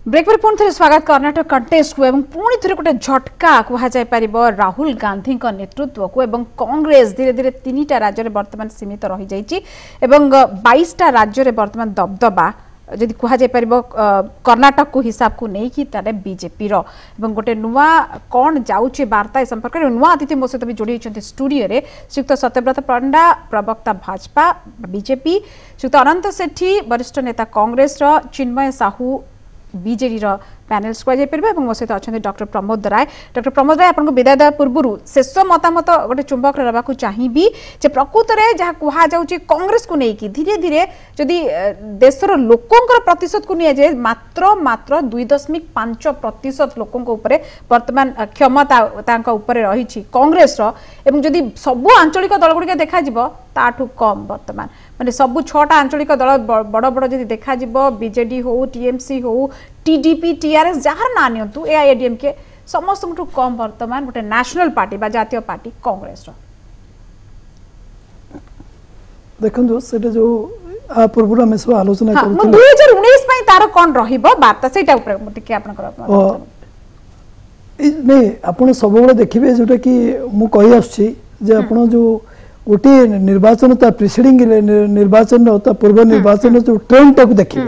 Break पर पुणी थे स्वागत कर्णाटक कंटेस्ट को पुणी थे गोटे झटका कह राहुल गांधी नेतृत्व को कांग्रेस धीरे धीरे 3टा राज्य में बर्तमान सीमित रही जाइए 22टा राज्य में बर्तमान दबदबा जदि कहुपर कर्णाटक को हिसाब को लेकिन बीजेपी गोटे नुआ कौन जाऊे वार्ता ए संपर्क में नुआ अतिथि मो सहित भी जोड़ी स्टूडियो रे श्रीयुक्त सत्यव्रत पंडा प्रवक्ता भाजपा बीजेपी श्रीयुक्त अनंत सेठी वरिष्ठ नेता कांग्रेस चिन्मय साहू बीजेडी पैनल्स कहुपर मो सहित अच्छा डॉक्टर प्रमोद राय आपको विदाय देवा पूर्व शेष मतामत गोटे चुंबक रहा चाहिए प्रकृत में जहाँ कहुचे कांग्रेस को लेकिन धीरे धीरे जदि देशर लोकों प्रतिशत को निजे मात्र मात्र 2.5% लोकों वर्तमान क्षमता रही कांग्रेस जदि सबू आंचलिक दल गुड़िक देखा ताठू कम वर्तमान माने सबू 6टा आंचलिक दल बड़ बड़ जदि देखा बीजेडी हो टीएमसी हो टीडीपी टीआरएस जहाँ ना नियंतु एआईएडीएमके समस्त कम वर्तमान गोटे नेशनल पार्टी बा जातीय पार्टी कांग्रेस देखो सेटा जो पूर्व आम सब आलोचना करथि 2019 पई तार कोन रहिबो वार्ता सेटा ऊपर टिके आपनकर नहीं आपण सब बेले देखिबे जोटा कि मु कहि आछी जे आपण जो गोटे निर्वाचन प्रिसीडिंग निर्वाचन पूर्व निर्वाचन जो ट्रेंड टाक देखिए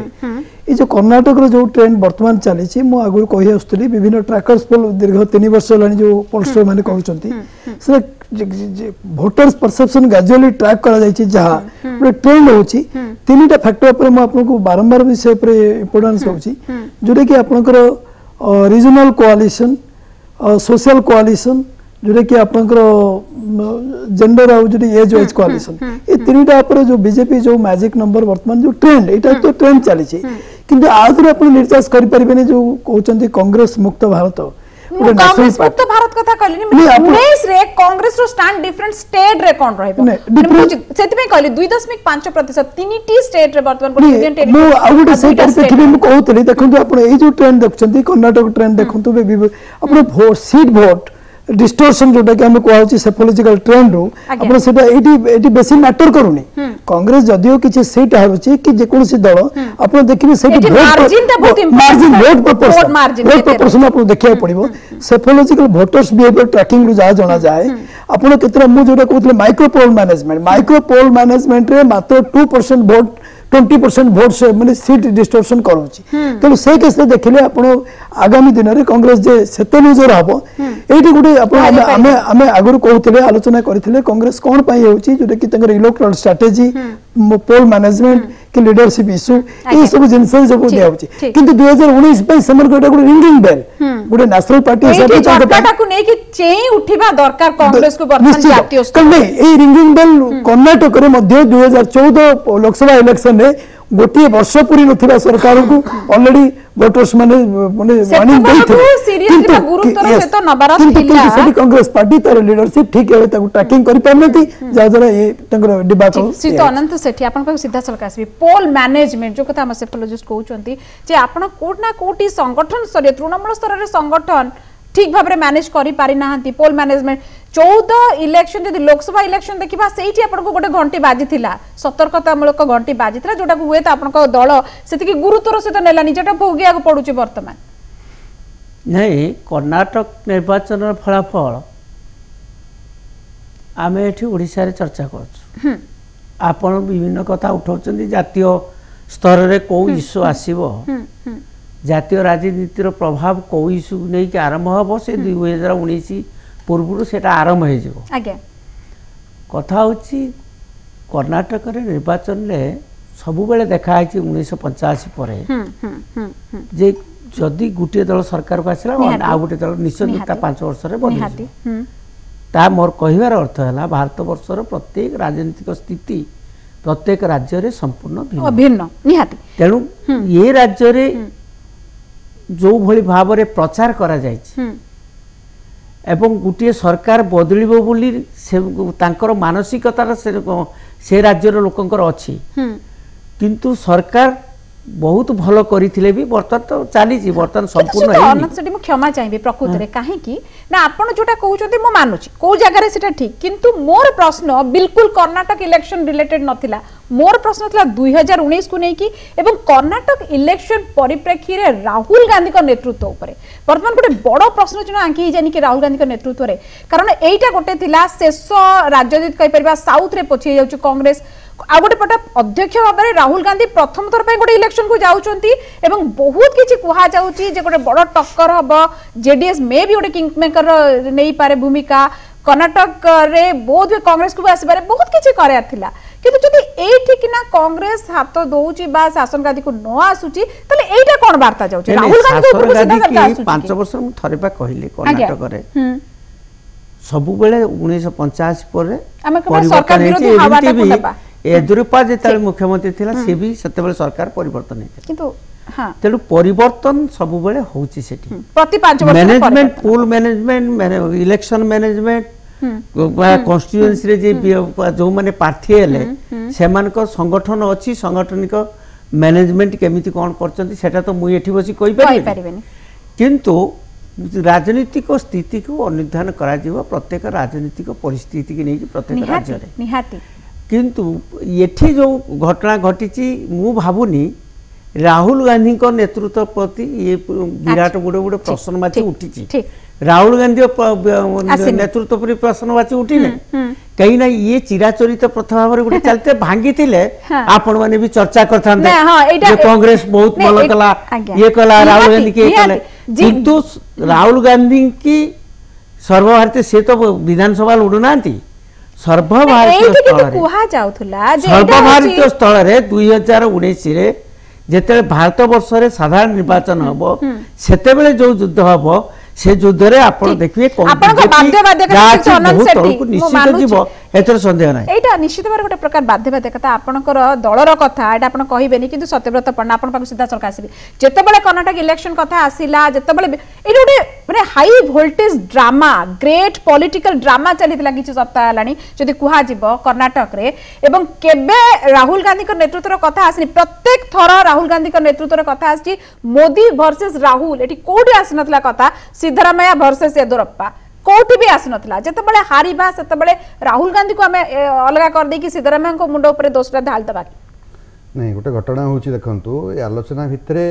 ये जो कर्नाटक जो ट्रेंड वर्तमान चली मु आगु कही आसुली विभिन्न ट्रैकर्स पोल दीर्घ 3 वर्ष है जो पोलस्टर मैंने कहते भोटर्स परसेप्शन ग्रेजुअली ट्रैक करा जहाँ गोटे ट्रेंड होची 3टा फैक्टर पर मु आपको बारंबार विषय पर इंपोर्टेंस होची जोटा कि आपनकर रीजनल कोआलिशन सोशल कोआलिशन जोटा कि आपनकर जेंडर आउ जो एज वाइज कोआलिशन ये 3टा पर जो बीजेपी जो मैजिक नंबर वर्तमान जो ट्रेंड एटा तो ट्रेंड चली किंतु आज आप निर्चास कर परिबेने जो कहउचंती कांग्रेस मुक्त भारत कांग्रेस मुक्त भारत कथा कहली 19 रे कांग्रेस रो स्टैंड डिफरेंट स्टेट रे कोन रहबो सेति में कहली 2.5% 3टी स्टेट रे वर्तमान को यूनियन टेरिटरी मो आउटे से देखि मु कहउतली देखंतु आपण ए जो ट्रेंड देखचंती कर्नाटक ट्रेंड देखंतु आपण वोट सीट वोट डिस्टोर्शन जोटा कि हम कहूँ सेफोलॉजिकल ट्रेंड रो अपन सेटा एटी बेसी मैटर करूनी कांग्रेस जदियो किछि सीट हारुची कि जे कोनसी दल अपन देखिबे सेटी मार्जिन वोट प्रोपोर्शन अपन देखिया पड़िबो सेफोलॉजिकल वोटर्स बिहेवियर ट्रैकिंग रो जा जणा जाए अपन केतरा मु जोटा कहतले माइक्रो पोल मैनेजमेंट रे मात्र 2% वोट 20% वोट से माने सीट डिस्टोर्शन करूची तेणु से केस देखिले आपण आगामी दिन में कांग्रेस जे सेते लूजर हबो एठी गुटे आपण आमे आगुर कहउथिले आलोचना करथिले कांग्रेस कोन पई होउची जोटा कि तंगर इलेक्टोरल स्ट्रेटजी पोल मैनेजमेंट कि लीडरशिप इश्यू ए सब जिंस सब दिया होची किंतु 2019 पई समर गोटा गुटे रिंगिंग बेल गुटे नेशनल पार्टी हिसाब से जनता को नै कि चेई उठिबा दरकार कांग्रेस को वर्तमान जातीय स्तर नै ए रिंगिंग बेल कर्नाटक रे मध्य 2014 लोकसभा इलेक्शन रे गोटे वर्ष पूरी नथिबा सरकार को ऑलरेडी वोटर्स माने वार्निंग देइथे गुरुतर से तो नबारस थिला सेठी कांग्रेस पार्टी तार लीडरशिप ठीक है ताको ट्रैकिंग करि पारनथि जा जरा ये तंगर डिबाकल श्री तो अनंत सेठी आपन पर सीधा सलक आसी पोल मैनेजमेंट जो कथा हम सेफोलॉजिस्ट कहउचंती जे आपन कोट ना कोटी संगठन स्तर तृणमूल स्तर रे संगठन ठीक भाव में मैनेज करि पारि नाहंती पोल मैनेजमेंट 14 इलेक्शन जदि लोकसभा इलेक्शन देखिबा सेठी आपन को गोटे घंटी बाजिथिला सतर्कतामूलक घंटी बाजिथिला जोटा हुए त आपन को दल सेति गुरुतर से तो नेलानी जेटा भोगिया को पडुची वर्तमान नहीं कर्नाटक निर्वाचन फलाफल आम एठी ओडिशा रे चर्चा करछु आपन विभिन्न कथा उठाउचंदी जातीय स्तर रे को इश्यू आसीबो जातीय राजनीतिर प्रभाव को इश्यू नहीं कि आरंभ हम से 2019 पूर्व से आरंभ हो कथा होची कर्नाटक रे निर्वाचन रे सबु बेले देखा 1985 पर जे जदि गुटे दल सरकार को आसला आ गुटे दल निश्चित 5 वर्ष रे बदली ता मोर कहिवार अर्थ है भारत वर्षर प्रत्येक राजनीतिक स्थिति प्रत्येक राज्य रे संपूर्ण भिन्न निहाती तेणु ये राज्य रे जो भली भाव रे प्रचार करा जायछि एवं गुटे सरकार बदलिबो बोली से तांकर मानसिकतार से राज्यर लोकंकर अछि किंतु सरकार बहुत भल करथिले भी बर्तन तो चली बर्तन संपूर्ण अनंत सेठी मु क्षमा चाहिए प्रकृति रे काहे कि ना आपण जोटा कहउछथि मु मानुची को जगह रे सेटा ठीक किंतु मोर प्रश्न बिल्कुल कर्नाटक इलेक्शन रिलेटेड नथिला मोर प्रश्न था 2019 को लेकिन एवं कर्नाटक इलेक्शन परिप्रेक्षी रे राहुल गांधी का नेतृत्व उपरे वर्तमान गोटे बड़ प्रश्न चिन्ह आंकी जानी कि राहुल गांधी का नेतृत्व रे कारण एटा गोटे थिला शेष राजनीति कहि परबा साउथ रे पछी जाउची कांग्रेस आ गोटे पट अध्यक्ष भाव में राहुल गांधी प्रथम थर पे गोटे इलेक्शन को जाउचंती एवं बहुत किछि कुहा जाउची जे गोटे बड़ टक्कर हबो जेडीएस में भी गोटे किंग मेकर नै पारे भूमिका कर्नाटक रे बोध कांग्रेस को आसीबारे बहुत किछि करे थिला किंतु जदि एठी किना कांग्रेस हाथ दउची बा शासन गादी को न आसुची तले एटा कोन वार्ता जाउची राहुल गांधी को सीधा सरकार आसुची 5 वर्ष हम थरे पा कहिले कर्नाटक रे सब बेले 1985 पर सरकार विरोधी हवाटा को देबा येदुरप्पा जेतले मुख्यमंत्री थिला से भी सेते बेले सरकार परिवर्तन हे किंतु हां तेलु परिवर्तन सब बेले होउची सेठी प्रति 5 वर्ष management pool management election management constituency रे जे जो माने प्रार्थी हेले सेमान को संगठन अछि संगठनिक मैनेजमेंट केमिति कोन करचंती सेटा तो मुई एठी बसी कहि परिबेनी किंतु राजनीतिक स्थिति को अनुधान करा जीव प्रत्येक राजनीतिक परिस्थिति के नै प्रत्येक राज्य रे निहाती किंतु एठी जो घटना घटिची मु भाबुनी राहुल गांधी को नेतृत्व प्रति ये विराट गुडे गुडे प्रश्नवाची उठिची राहुल गांधी नेतृत्व पर प्रश्नवाची उठिले कहीं ना ये चिराचरित प्रथा भाव गोटे चलते भांगी थिले आपण माने भी चर्चा करथांते कांग्रेस बहुत भल कला ये कला राहुल गांधी के कले किंतु राहुल गांधी की सर्वभारतीय से तो विधानसभा लड़ू नांती सर्वभारतीय स्थल रे 2019 रे जेते भारत वर्ष रे साधारण निर्वाचन हबो सेते बेले जो युद्ध हबो से युद्ध रे आपण देखिए निश्चित जीव एतर संदेह नै एटा निश्चित बार गोटे प्रकार बाध्यबाधकता आपनकर दलर कथा एटा आपण कहिबेनी किंतु सत्यव्रत पण्डा आपण पाक सीधा सरकार आसीबे जेते बेले कर्नाटक इलेक्शन कथा आसीला जेते बेले एटा गोटे माने high voltage drama great political drama चलितला किछ सप्ताह लानी जदि कुहा जीव कर्नाटक रे एवं केबे राहुल गांधी को नेतृत्व रो कथा आसीनी प्रत्येक थर राहुल गांधी को नेतृत्व रो कथा आसी मोदी वर्सेस राहुल एटी कोडी आसीनतला कथा सिद्धरामैया वर्सेस येदुरप्पा कोठी भी आसनथला जते बळे हारिबा सेते बळे राहुल गांधी को हमें अलगा कर दे कि सिद्धरामैया को मुंडो ऊपर दोषरा ढाल दबा नहीं गोटे घटना होची देखंतु ए आलोचना भितरे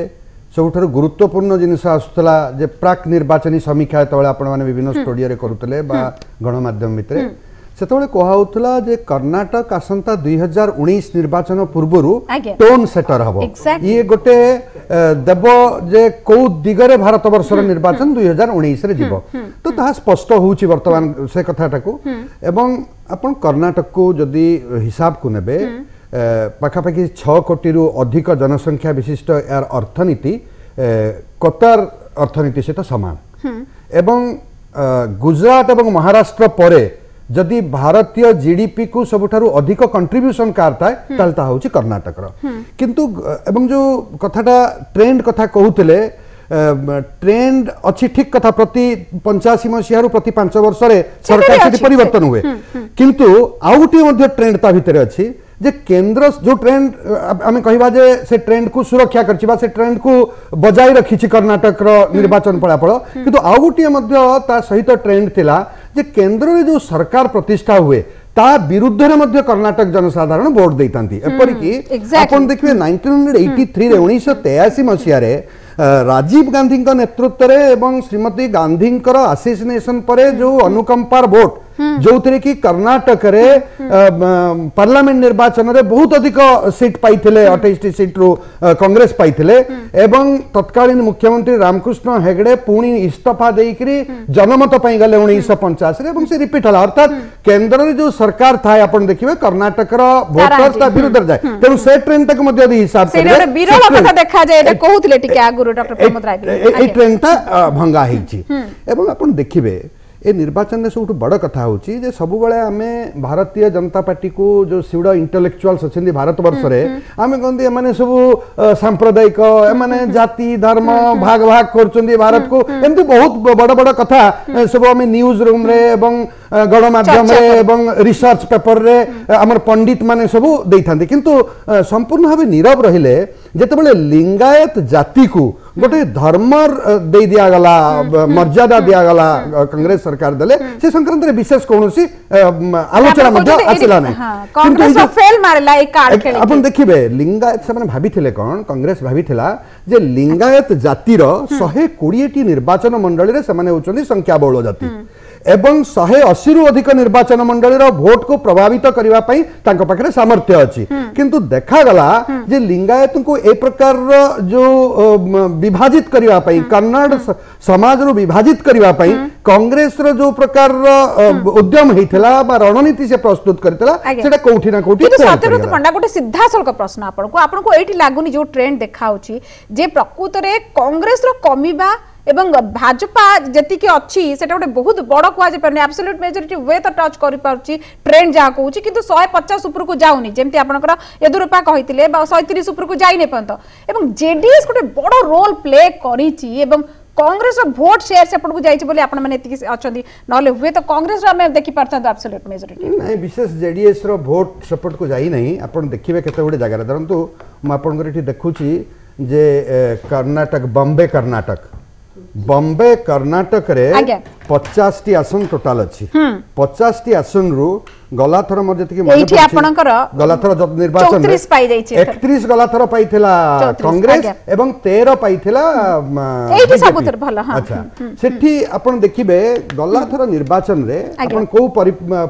सबुठार गुरुत्वपूर्ण जिनिस आसुतला जे प्राक निर्वाचनी समीक्षा तळे आपण माने विभिन्न स्टूडियो रे करूतले बा गणमाध्यम भितरे सेतबळे कोहाउतला जे कर्नाटक आसंता 2019 निर्वाचन पूर्वरु टोन सेटर हबो ये गोटे देव जे को दिगरे भारत वर्षर निर्वाचन 2019 रे जीवो तो ता स्पष्ट होउची वर्तमान से कथाटा को एवं आपण कर्नाटक को जदी हिसाब को नेबे पाखापाखि 6 कोटी रु अधिक जनसंख्या विशिष्ट यार अर्थनीति कतार अर्थनीति से समान एवं गुजरात एवं महाराष्ट्र परे जदि भारतीय जीडीपी को सबुठारु अधिक कंट्रीब्यूशन कारता है तालता होची कर्नाटक रो किंतु एवं जो कथाटा ट्रेंड कथा कहूतले ट्रेंड अच्छी ठीक कथा प्रति 85 मसीह प्रति 5 वर्ष रे सरकार से परिवर्तन हुए किंतु आउटी मध्य ट्रेंड ता भितर अछि जे केंद्र जो ट्रेंड आमे कहिबा जे से ट्रेंड को सुरक्षा करछि बा से ट्रेंड को बजाय रखिछि कर्नाटक रो निर्वाचन फलाफल किंतु आउटी मध्य ता सहित ट्रेंड थिला जे केंद्र रे जो सरकार प्रतिष्ठा हुए ता विरुद्ध रे मध्य कर्नाटक जनसाधारण वोट देतांती एपरि कि आपण देखिबे 1983 रे 1983 मसिया रे राजीव गांधी नेतृत्व रे एवं श्रीमती गांधी असेसिनेशन परे जो अनुकंपार वोट जो थे कि कर्नाटक रे पार्लियामेंट निर्वाचन रे बहुत अधिक सीट पाइथिले 28 सीट रो कांग्रेस पाइथिले एवं तत्कालीन मुख्यमंत्री रामकृष्ण हेगड़े पुणी इस्तीफा देइकरी जनमत पई गले 1985 रे एवं से रिपीट हला अर्थात केंद्र रे जो सरकार था आपण देखिबे कर्नाटक रो वोटर्स ता विरुद्ध जाय तेनु से ट्रेंड तक मध्ये यदि हिसाब करे से विरल कथा देखा जाय एटा कहउतले टिके आगुरु डॉक्टर प्रमोद राय ए ट्रेंड ता भंगा हिची एवं आपण देखिबे ए निर्वाचन में सब बड़ कथा होची जे सब बेले आमे भारतीय जनता पार्टी को जो सिउडा इंटेलेक्चुअल्स अछंदी भारत वर्ष रे आमे कहंदी माने सब सांप्रदायिक माने जाति धर्म भाग भाग करचंदी भारत को एमती बहुत बड़ बड़ कथा सब आमे न्यूज रूम रे एवं गणमाध्यम रे एवं रिसर्च पेपर रे हमर पंडित माने सब देइथांती किंतु संपूर्ण भाव नीरव रहिले जेतेबेले लिंगायत जाति को गोटे धर्म दे दिया गला मर्यादा दिया गला कांग्रेस सरकार दले से संक्रांत रे विशेष कोनोसी आलोचना मध्ये आसिला नै कांग्रेस फेल मारला एक कार्ड खेली अपन देखिबे लिंगायत से माने भाबिथिले कोन कांग्रेस भाबिथिला जे लिंगायत जाति रो 120 टी निर्वाचन मंडली रे से माने होचंदी संख्या बहुल जाति एवं 180 रु अधिक निर्वाचन मंडली रो वोट को प्रभावित करिवा पई तांको पाखरे सामर्थ्य अछि किंतु देखा गला जे लिंगायत को ए प्रकार जो विभाजित करिवा पई कन्नड़ समाज रो विभाजित करिवा पई कांग्रेस रो जो प्रकार उद्यम हेथिला बा रणनीति से प्रस्तुत करतला सेटा कोठी ना कोठी तो सत्यव्रत पंडा गोटे सीधा सळक प्रश्न आपनको एठी लागुनी जो ट्रेंड देखाउची जे प्रकृत रे कांग्रेस रो कमिबा एवं भाजपा जति के अच्छी सेटा गोटे बहुत बड़ कुआ जे परने एब्सोल्यूट मेजॉरिटी वे तो टच करि पाउची ट्रेंड जा कहूची किंतु 150 ऊपर को जाउनी जेमति आपनकर येदुरपा कहितिले 130 ऊपर को जाई नै पंत एवं जेडीएस गोटे बड़ रोल प्ले करिची एवं कांग्रेस रो वोट शेयर सेपट को जाईची बोली आपन माने एतिकी अछंदी नले हुए तो कांग्रेस रो हम देखि परता एब्सोल्यूट मेजॉरिटी नै विशेष जेडीएस रो वोट सपोर्ट को जाई नै आपन देखिबे केते गोटे जगह रे धरंतु म आपन कर एठी देखुची जे कर्नाटक बॉम्बे कर्नाटक रे 50 टी आसन टोटल अछि 50 टी आसन रु गला थर म जति के मन एठी आपनकर गला थर निर्वाचन 34 पाई जाई छै 31 गला थर पाइथिला कांग्रेस एवं 13 पाइथिला एठी सबुतर भला हां अच्छा सेठी आपण देखिबे गला थर निर्वाचन रे आपण को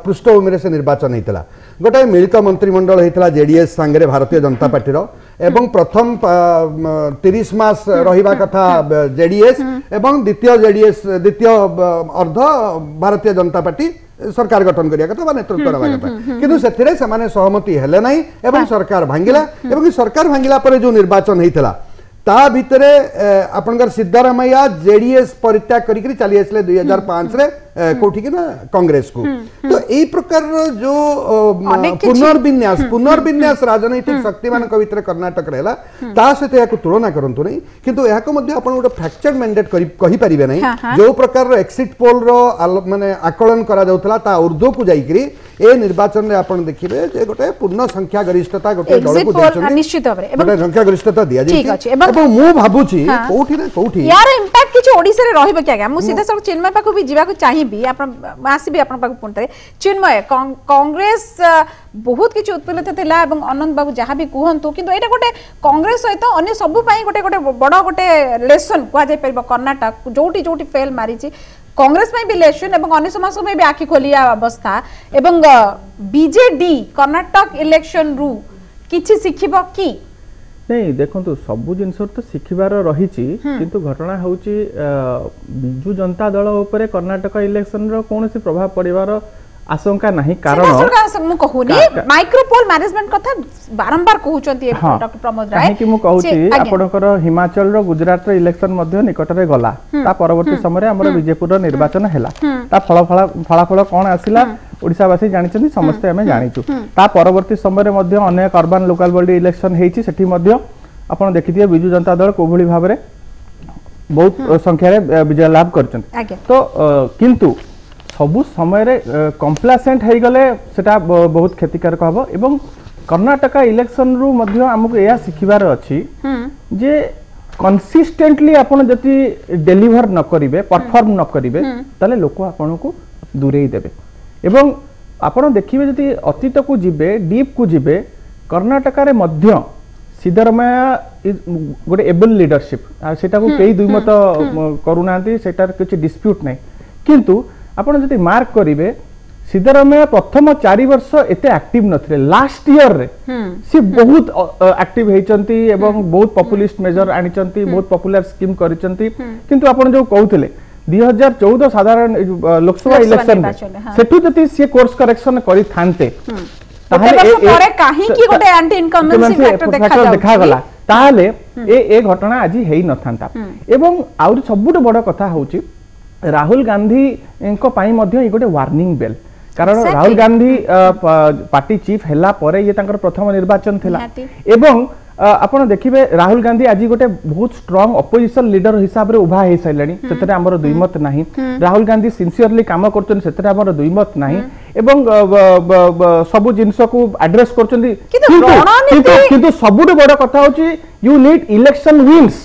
पृष्ठभूमि रे से निर्वाचन हेतिला गोटे मिलित मंत्रिमंडल हेतिला जेडीएस संगे भारतीय जनता पार्टी रो एवं प्रथम 30 मास रहिबा कथा जेडीएस एवं द्वितीय अर्ध भारतीय जनता पार्टी सरकार गठन करिया कथा नेतृत्व करबा कथा किंतु सेथिरे समाने सहमति हेले नै एवं सरकार भांगिला एवं सरकार भांगिला परे जो निर्वाचन हेतिला ता भितरे आपनकर सिद्धारामैया जेडीएस परित्याग करिकरी चली आसले 2005 रे कोठी कि ना कांग्रेस को तो ए प्रकार जो पुनर्विन्यास राजनीतिक शक्ति मान को भितर कर्नाटक रहला ता सहित याको तुलना करंतु नै किंतु याको मध्ये आपण गोटे फ्रैक्चर्ड मैंडेट कहि परिबे नै जो प्रकार रो एक्सिट पोल रो माने आकलन करा जाउतला ता ऊर्ध्व को जाईकरी ए निर्वाचन रे आपण देखिबे जे गोटे पूर्ण संख्या गरिष्ठता गोटे दल को देछन निश्चित भाबरे गोटे संख्या गरिष्ठता दिया जाई एवं मु भाबुची कोठी ना कोठी यार इंपैक्ट किछ ओडिसा रे रहबे क्या मु सीधा सब चिन्मय पाखु भी जीवा को चाहिबी आपण आसीबी आपण पाखु पुंतरे चिन्मय कांग्रेस बहुत किछ उत्पलत थिला एवं आनंद बाबू जहां भी कहंतु किंतु एटा गोटे कांग्रेस सहित अन्य सब पई गोटे गोटे बड़ गोटे लेसन कुआ जाय परबो कर्नाटक जोटी फेल मारिची कांग्रेस में भी इलेक्शन एवं अन्य समाज में भी आखि खोलिया अवस्था एवं बीजेडी कर्नाटक इलेक्शन रु किछि सिखिबो की नहीं देखो सबु जिनस तो शिखिबार रही किंतु घटना होची बिजु जनता दल उपरे कर्नाटक इलेक्शन रो कौन सी प्रभाव पड़िबार आशंका नहीं कारण मु कहूनी माइक्रोपोल मैनेजमेंट कथा बारंबार कहउचंती डॉक्टर प्रमोद राय कि मु कहउची आपनकर हिमाचल रो गुजरात रो इलेक्शन मध्ये निकट रे गला ता परवर्ती समय रे हमर बीजेपी रो निर्वाचन हैला ता फलाफल कोन आसिला ओडिसावासी जानिछन समस्त हमें जानिछु ता परवर्ती समय रे मध्ये अनेक अर्बन लोकल बॉडी इलेक्शन हेछि सेठी मध्ये आपण देखिथिए बिजु जनता दल कोभली भाबरे बहुत संख्या रे विजय लाभ करछन तो किंतु सबु समय रे कम्प्लासेंट हे गले सेटा बहुत क्षतिकारक हबो एवं कर्नाटक इलेक्शन रु मध्ये हमकु एया सिखिबार अछि जे कंसिस्टेंटली आपण जति डिलीवर न करिवे परफॉर्म न करिवे ताले लोक आपनको दूरेई देबे एवं आपण देखिबे जति अतीत को जिबे डीप को जिबे कर्नाटक रे मध्ये सिद्धरामैया गोटे एबल लीडरशिप सेटा को कई दुई मत करूनांती सेटार किछ डिस्प्यूट नै किंतु आपण जति मार्क करिवे सिद्धरामैया प्रथम 4 वर्ष एते एक्टिव नथिले लास्ट ईयर रे सी बहुत एक्टिव हेचंती एवं बहुत पॉपुलिस्ट मेजर आनिचंती बहुत पॉपुलर स्कीम करिचंती किंतु आपण जो कहउथिले 2014 साधारण लोकसभा इलेक्शन सेठु जति सी कोर्स करेक्शन करि थानते ताहाले परे काहे की गोटे एंटी इनकम्बेंसी फैक्टर देखा गला ताहाले ए घटना आज हेई न थांता एवं आउर सबुट बड़ कथा होची राहुल गांधी को पाई मध्य ये गोटे वार्निंग बेल कारण राहुल गांधी पार्टी चीफ हैला परे ये तांकर प्रथम निर्वाचन थिला एवं आपण देखिबे राहुल गांधी आज गोटे बहुत स्ट्रांग अपोजिशन लीडर हिसाब रे उभा हे सैलानी सेतरे हमर दुई मत नाही राहुल गांधी सिंसियरली काम करछन सेतरे हमर दुई मत नाही एवं सब जिंस को एड्रेस करछन किंतु सबुट बड़ कथा होची यू नीड इलेक्शन विन्स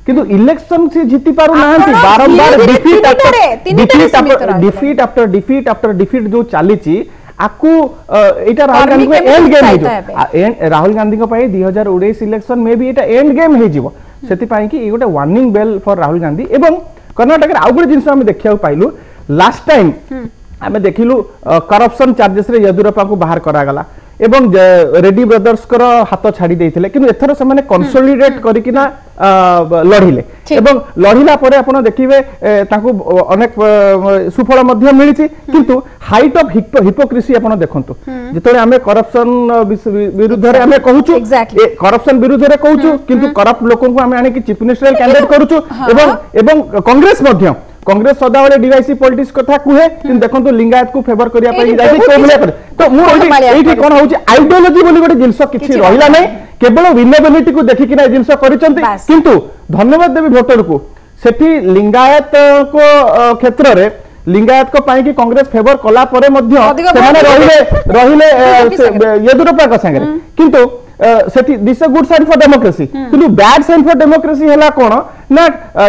किंतु इलेक्शन से जीति पारु नांती बारंबार डिफीट आफ्टर डिफीट जो चलीची आकु एटा राहुल गांधी को एंड गेम हे राहुल गांधी को पाई 2019 इलेक्शन में भी एटा एंड गेम हे जीवो सेति पाई कि ई गोटे warning bell for Rahul Gandhi एवं कर्नाटक रे आउ गोटे जिंस हम देखिया पाइलु लास्ट टाइम हमें देखिलु करप्शन चार्जेस रे येदुरप्पा को बाहर करा गला एवं रेड्डी ब्रदर्स कर हाथ छाड़ी देथिले किंतु एथरो से माने कंसोलिडेट करिकिना लढिले एवं लढिला परे आपण देखिबे तांको अनेक सुफल मध्य मिलिछि किंतु हाइट ऑफ हिपोक्रेसी आपण देखंतु जेतले हमें करप्शन विरुद्ध रे हमें कहूछु करप्शन विरुद्ध रे कहूछु किंतु करप्ट लोकन को हमें आने कि चीफ मिनिस्टर कैंडिडेट करूछु एवं कांग्रेस मध्य कांग्रेस सदाबले डिवाइसी पॉलिटिक्स कथा कुहे किंतु देखंतु लिंगायत को फेवर करिया पई जाई कोमले पर तो मु एठी कोन होउची आइडियोलॉजी बोली गोटे जिंस किछि रहिला नै केवल विनेबिलिटी को देखि किना जिंस करिसंती किंतु धन्यवाद देबी वोटर को सेठी लिंगायत को क्षेत्र रे लिंगायत को पाई कि कांग्रेस फेवर कला परे मध्य सेमाने रहिले येदुरप्पा का संगे किंतु सेठी this a good sign for democracy किंतु बैड साइन फॉर डेमोक्रेसी हला कोन ना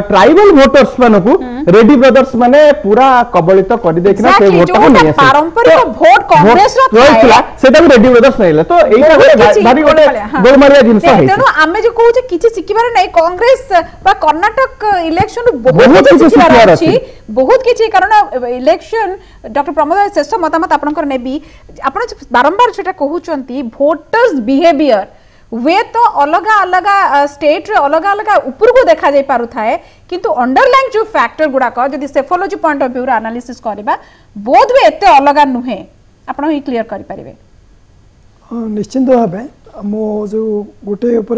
ट्राइबल वोटर्स मानकु रेड्डी ब्रदर्स माने पूरा कबलित कर देखिना से वोट को नहीं पारंपरिक वोट कांग्रेस रो थिला सेटा रेड्डी ब्रदर्स नैले तो एटा भारी गोटे गोलमारिया जिंस है तेनु आमे जो कहू जे किछि सिकिबार नै कांग्रेस बा कर्नाटक इलेक्शन बहुत किछि सिकिबार अछि बहुत किछि कारण इलेक्शन डॉक्टर प्रमोद शेष मतामत आपनकर नेबी आपण बारंबार सेटा कहउचंती वोटर्स बिहेवियर वे तो अलग अलग स्टेट रे अलग अलग ऊपर को देखा जाय पारु थाए किंतु अंडरलाइन जो फैक्टर गुडा को जदी सेफोलॉजी पॉइंट ऑफ व्यू रे एनालिसिस करबा बोध वे एते अलग नुहे आपण ही क्लियर करि परिबे निश्चित भाबे मो जो गोटे ऊपर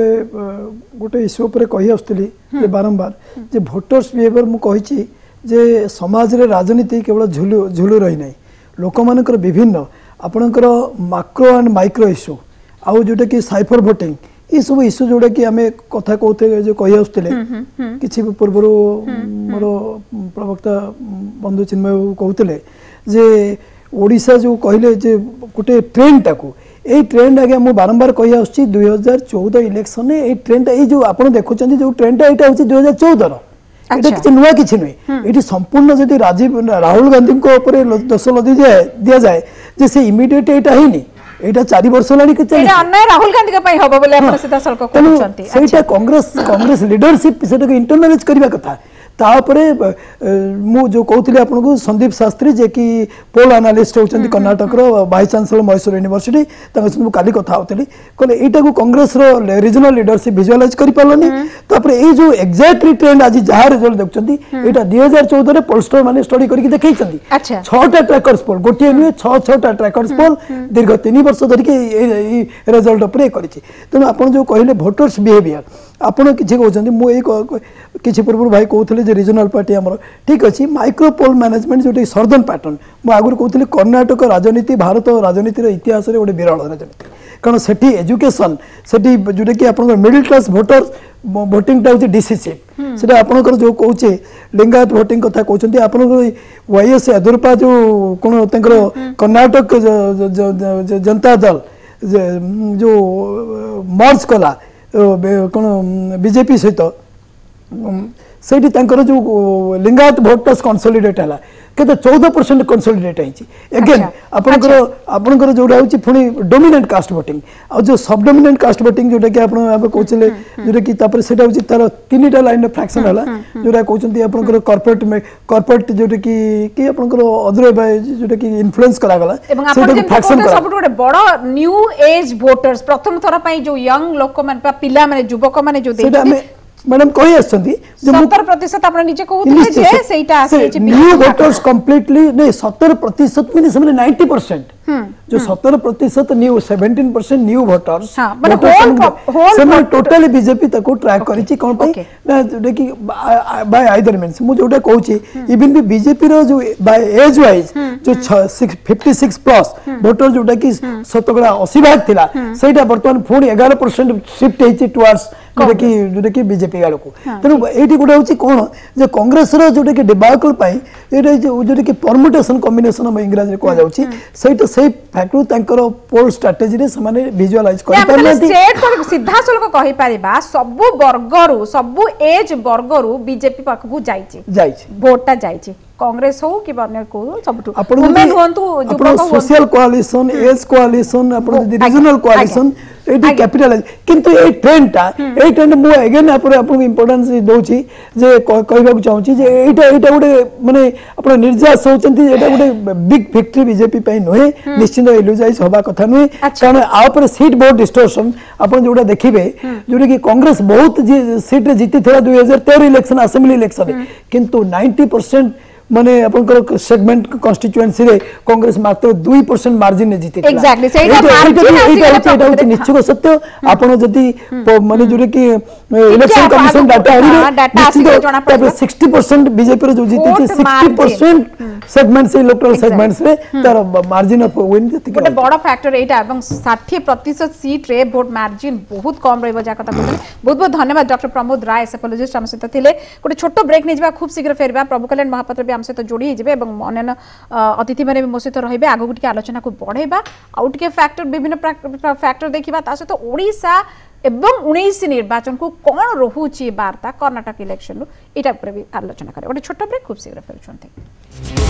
गोटे इश्यू ऊपर कहि आस्तली जे बारंबार जे वोटर्स बिहेवियर मु कहिछि जे समाज रे राजनीति केवल झुलु झुलु रही नै लोक मानकर विभिन्न आपनकर माक्रो एंड माइक्रो इश्यू आउ जोटा कि साइफर वोटिंग ये सब इश्यू जोटा कि आमे कथा कहते जो कहि आस्तले किछि पूर्वरो मोर प्रवक्ता बंधु चिन्मय कहते जे ओडिशा जो कहले जे गोटे ट्रेंड टाको ए ट्रेंड आगे मु बारंबार कहि आछी 2014 इलेक्शन में ए ट्रेंड ए जो आपण देखुचंदी जो ट्रेंड एटा होची 2014 रो एटा किछि नुवा किछि नै एटी संपूर्ण जदी राहुल गांधी को ऊपर दोष लदी दिया जाए जे से इमीडिएट एटा हिनी एटा 4 वर्ष लानी के चली अन्याय राहुल गांधी के पई होबो बोले आपण सीधा सल्क कहउचंती सेटा कांग्रेस लीडरशिप सेटा के इंटरनलाइज करबा कथा तापरे मु जो कहउतली आपन को संदीप शास्त्री जे कि पोल एनालिस्ट होचंती कर्नाटक रो वाइस चांसलर मैसूर यूनिवर्सिटी तंग से काली कथा होतली कहले एटा को कांग्रेस रो रीजनल लीडरशिप विजुअलाइज करि पालनी तापरे ए जो एग्जैक्टली ट्रेंड आज जहां रिजल्ट देखचंती एटा 2014 रे पोलस्टर माने स्टडी करके देखैचंती 6टा ट्रैकर्स पोल गोटे नुए 6टा ट्रैकर्स पोल दीर्घ 3 वर्ष धरि के ए रिजल्ट ऊपर करिछि तनो आपण जो कहले वोटर्स बिहेवियर आपण किछि कहउचंती मु ए किछि पूर्व भाई कहउथले जे रीजनल पार्टी हमर ठीक अछि माइक्रो पोल मैनेजमेंट जोटे सर्दर्न पैटर्न मु आगुर कहउथले कर्नाटक राजनीति भारत राजनीति रो इतिहास रे गोटे विरल राजनीति कारण सेठी एजुकेशन सेठी जोटे कि आपण मिडिल क्लास वोटर्स वोटिंग टा होची डिसिसिव सेटा आपण जो कहउचे लिंगायत वोटिंग कथा कहउचंती आपण वाईएस येदुरप्पा जो कोन तंकर कर्नाटक जनता दल जो मर्ज कला कौन बीजेपी सहित सेठी जो लिंगायत वोटर्स कंसोलिडेट है केते 14% कंसोलिडेट है अगेन आपनकर जोडा होची पुनी डोमिनेंट कास्ट वोटिंग आ जो सब डोमिनेंट कास्ट वोटिंग जोटा कि आपण अब कहचले जोटा कि तापर सेटा होची तार तीनटा लाइन ऑफ फ्रैक्शन हला जोटा कहचंती आपनकर कॉर्पोरेट जोटा कि आपनकर अदर जोटा कि इन्फ्लुएंस करा गला एवं आपण जे फ्रैक्शन सब गोटे बड़ न्यू एज वोटर्स प्रथम थरा पई जो यंग लोक माने पिला माने युवक माने जो देखि मैडम कहि आछंती 70% आपण निजे कहउतले जे सेटा आसे न्यू वोटर्स कंप्लीटली नहीं 70% माने 90% जो 17% न्यू 17% न्यू वोटर्स हाँ, मतलब whole टोटली बीजेपी तको ट्रैक करिछि कोन पई ना जोटा कि बाय आइदर मींस मु जोटा कहूछि इवन भी बीजेपी रो जो बाय एज वाइज जो 56 प्लस वोटर जोटा कि शतकड़ा 80% थिला सेटा वर्तमान पुणी 11% शिफ्ट हेछि टुवर्ड्स जोटा कि बीजेपी आड़ को तेणु ये गोटे हूँ कौन जो कांग्रेस जोटा कि डिबाकल जोटा कि परमुटेशन कॉम्बिनेशन हम इंग्राजी कहुच्छी से फैक्टर पोल स्ट्राटेजी रे से विजुअलाइज कर सीधा सलख कहि परिबा सबु वर्गरु सबु एज वर्गरु बीजेपी पाखकु जाईची वोटटा जाईची कांग्रेस हो कि अन्य को सबटु वुमेन होंतु युवक सोशल कोअलिशन एज कोअलिशन अपन रीजनल कोअलिशन एटी कैपिटलाइज किंतु ए ट्रेंड मु अगेन आपन इंपोर्टेंस दोची जे कहबा चाहूची जे एटा गोटे माने अपन निर्जास होचंती एटा गोटे बिग फैक्टरी बीजेपी पई नहे निश्चित इलुजाइज होबा कथा नहे कारण आ ऊपर सीट बहुत डिस्टोर्शन अपन जोटा देखिबे जोटा कि कांग्रेस बहुत सीट रे जीती थला 2013 इलेक्शन असेंबली इलेक्शन किंतु 90% माने आपनकर सेगमेंट कॉन्स्टिट्यूएंसी रे कांग्रेस मात्र 2% मार्जिन ने जीती एग्जैक्टली सेटा निश्चित सत्य आपण जदी माने जोरे कि इलेक्शन कमिशन डाटा आनी 60% बीजेपी रे जो जीती थी 60% सेगमेंट से इलेक्टोरल सेगमेंट्स रे तार मार्जिन ऑफ विन जति गोटे बड़ फैक्टर एटा एवं 60% सीट रे वोट मार्जिन बहुत कम रहबो जा कथा कहले बहुत बहुत धन्यवाद डॉक्टर प्रमोद राय सेपोलॉजिस्ट हम सहित थिले गोटे छोटो ब्रेक नै जबा खूब शीघ्र फेरबा प्रभु कल्याण महापात्र भी हम सहित जोड़ी जिबे एवं अन्य अतिथि माने मो सहित रहिबे आगु गुटी आलोचना को बढ़ेबा आउट के फैक्टर विभिन्न फैक्टर देखिबा ता सहित ओडिसा एवं 19 निर्वाचन को कौन रोहुची वार्ता कर्नाटक इलेक्शन एटा ऊपर भी आलोचना करे गोटे छोटो ब्रेक खूब शीघ्र फेरुछंती।